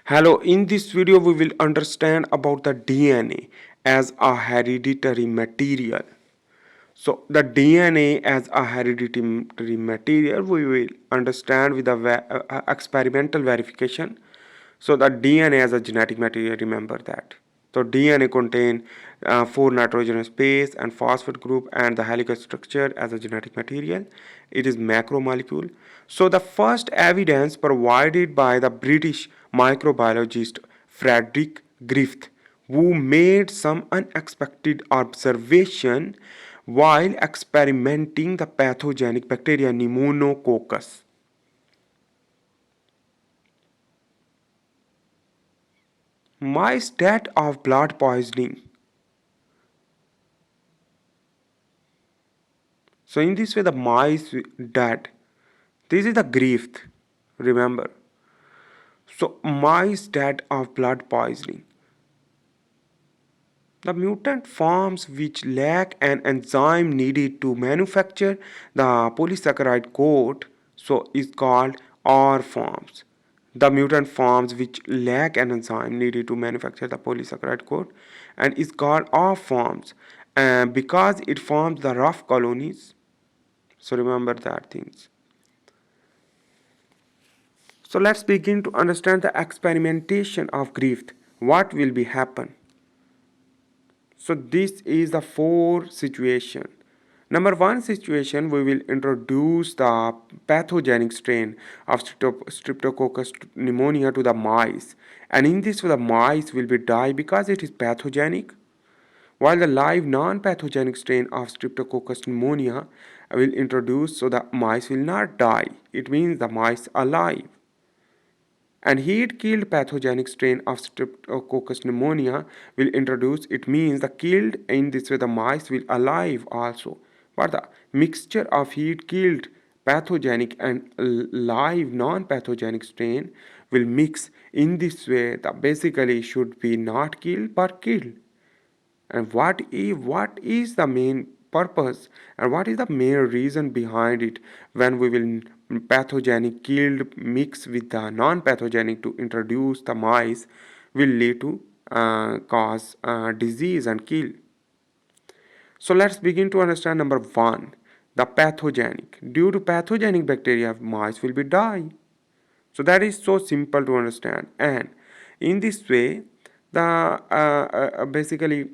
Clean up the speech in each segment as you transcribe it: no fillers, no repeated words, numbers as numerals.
Hello, in this video we will understand about the DNA as a hereditary material. So the DNA as a hereditary material we will understand with the experimental verification. So the DNA as a genetic material, remember that. So DNA contain four nitrogenous base and phosphate group and the helical structure as a genetic material. It is macromolecule. So the first evidence provided by the British microbiologist Frederick Griffith, who made some unexpected observation while experimenting the pathogenic bacteria pneumococcus. Mice died of blood poisoning. So in this way the mice died. This is the grief, remember. So mice died of blood poisoning. The mutant forms which lack an enzyme needed to manufacture the polysaccharide coat so is called R forms. The mutant forms which lack an enzyme needed to manufacture the polysaccharide coat and is called R forms because it forms the rough colonies. So remember that things. So let's begin to understand the experimentation of grief. What will be happen? So this is the four situation. Number one situation, we will introduce the pathogenic strain of Streptococcus pneumonia to the mice, and in this the mice will be die because it is pathogenic, while the live non-pathogenic strain of Streptococcus pneumonia will introduce so the mice will not die. It means the mice alive. And heat killed pathogenic strain of Streptococcus pneumonia will introduce. It means the killed in this way the mice will alive also. But the mixture of heat killed pathogenic and live non-pathogenic strain will mix. In this way the basically should be not killed but killed. And what is the main purpose and what is the main reason behind it when we will pathogenic killed mix with the non-pathogenic to introduce the mice will lead to cause disease and kill. So let's begin to understand number one, the pathogenic. Due to pathogenic bacteria, mice will be die. So that is so simple to understand. And in this way, the basically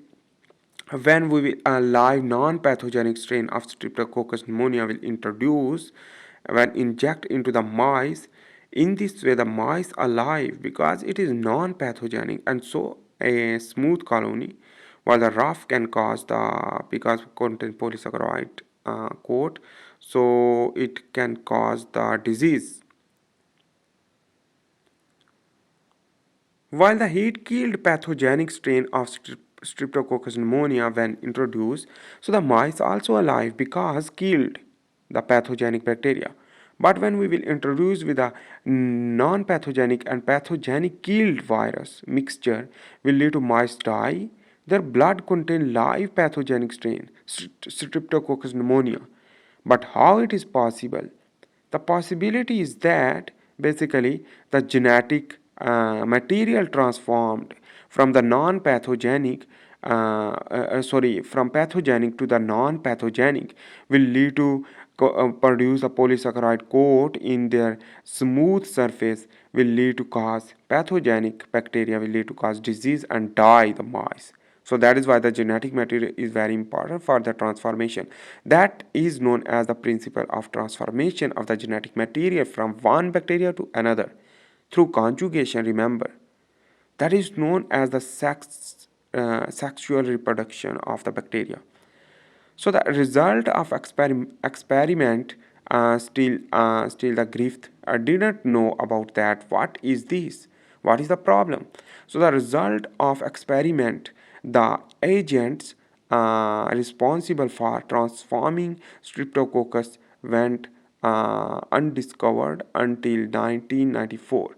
when we will a live non-pathogenic strain of Streptococcus pneumonia will introduce when inject into the mice. In this way the mice are alive because it is non-pathogenic and so a smooth colony, while the rough can cause the because contain polysaccharide coat, so it can cause the disease. While the heat-killed pathogenic strain of Streptococcus pneumonia when introduced, so the mice also alive because killed the pathogenic bacteria. But when we will introduce with a non-pathogenic and pathogenic killed virus mixture will lead to mice die. Their blood contain live pathogenic strain, Streptococcus pneumonia. But how it is possible? The possibility is that basically the genetic material transformed from the non-pathogenic from pathogenic to the non-pathogenic will lead to produce a polysaccharide coat in their smooth surface will lead to cause pathogenic bacteria will lead to cause disease and die the mice. So that is why the genetic material is very important for the transformation. That is known as the principle of transformation of the genetic material from one bacteria to another through conjugation, remember. That is known as the sexual reproduction of the bacteria. So the result of experiment still the Griffith didn't know about that. What is this? What is the problem? So the result of experiment, the agents responsible for transforming Streptococcus went undiscovered until 1994.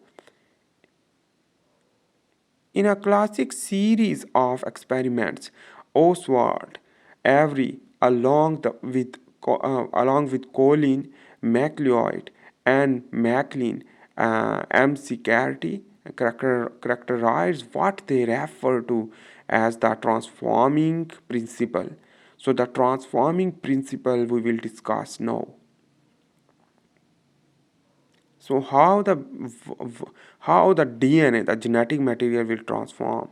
In a classic series of experiments, Oswald Avery, along with Colin McLeod and Maclean McCarthy, characterize what they refer to as the transforming principle. So the transforming principle we will discuss now. So how the DNA, the genetic material, will transform?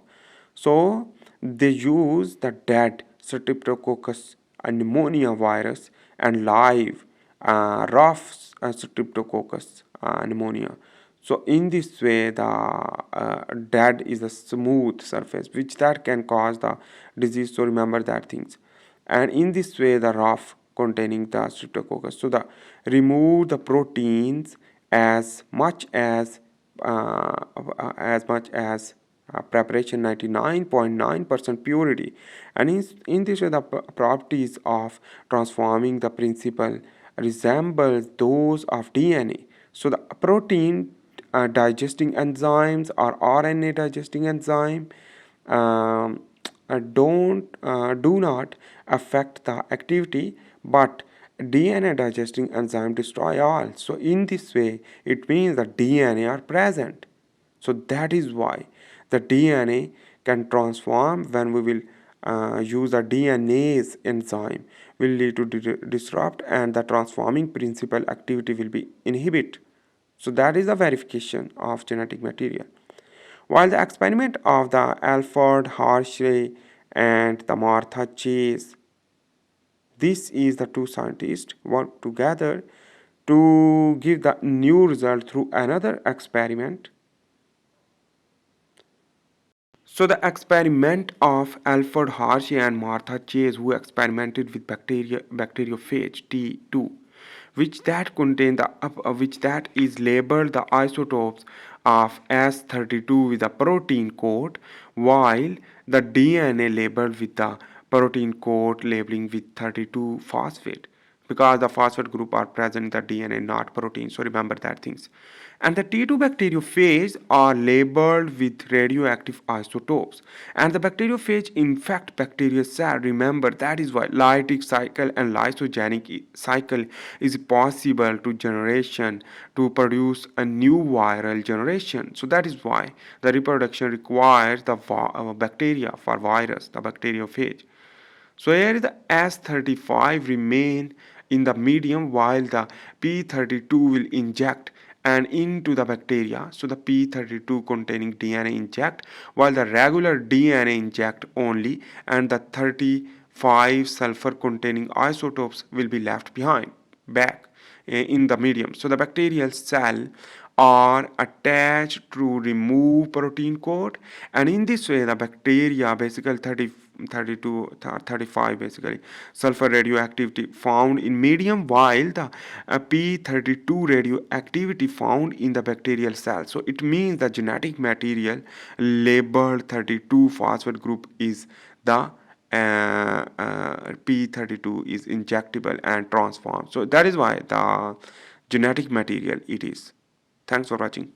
So they use the dead Streptococcus pneumonia virus and live rough Streptococcus pneumonia. So in this way, the dead is a smooth surface which that can cause the disease. So remember that things. And in this way, the rough containing the Streptococcus. So the remove the proteins as much as preparation 99.9% purity, and in this way the properties of transforming the principle resembles those of DNA. So the protein digesting enzymes or RNA digesting enzyme um, do not affect the activity, but DNA digesting enzyme destroy all. So in this way, it means the DNA are present. So that is why the DNA can transform when we will use the DNase enzyme will lead to disrupt, and the transforming principle activity will be inhibit. So that is the verification of genetic material. While the experiment of the Alfred Hershey and the Martha Chase, this is the two scientists work together to give the new result through another experiment. So the experiment of Alfred Hershey and Martha Chase, who experimented with bacteriophage T2, which that is labeled the isotopes of S32 with a protein code, while the DNA labeled with the protein code labeling with 32 phosphate, because the phosphate group are present in the DNA, not protein. So remember that things. And the T2 bacteriophage are labeled with radioactive isotopes. And the bacteriophage infect bacterial cell. Remember, that is why lytic cycle and lysogenic cycle is possible to generation to produce a new viral generation. So that is why the reproduction requires the bacteria for virus, the bacteriophage. So here the S35 remain in the medium while the P32 will inject and into the bacteria. So the P32 containing DNA inject while the regular DNA inject only, and the 35 sulfur containing isotopes will be left behind back in the medium. So the bacterial cell are attached to remove protein coat, and in this way the bacteria basically 32 35 basically sulfur radioactivity found in medium, while the P32 radioactivity found in the bacterial cell. So it means the genetic material labeled 32 phosphate group is the P32 is injectable and transformed. So that is why the genetic material it is. Thanks for watching.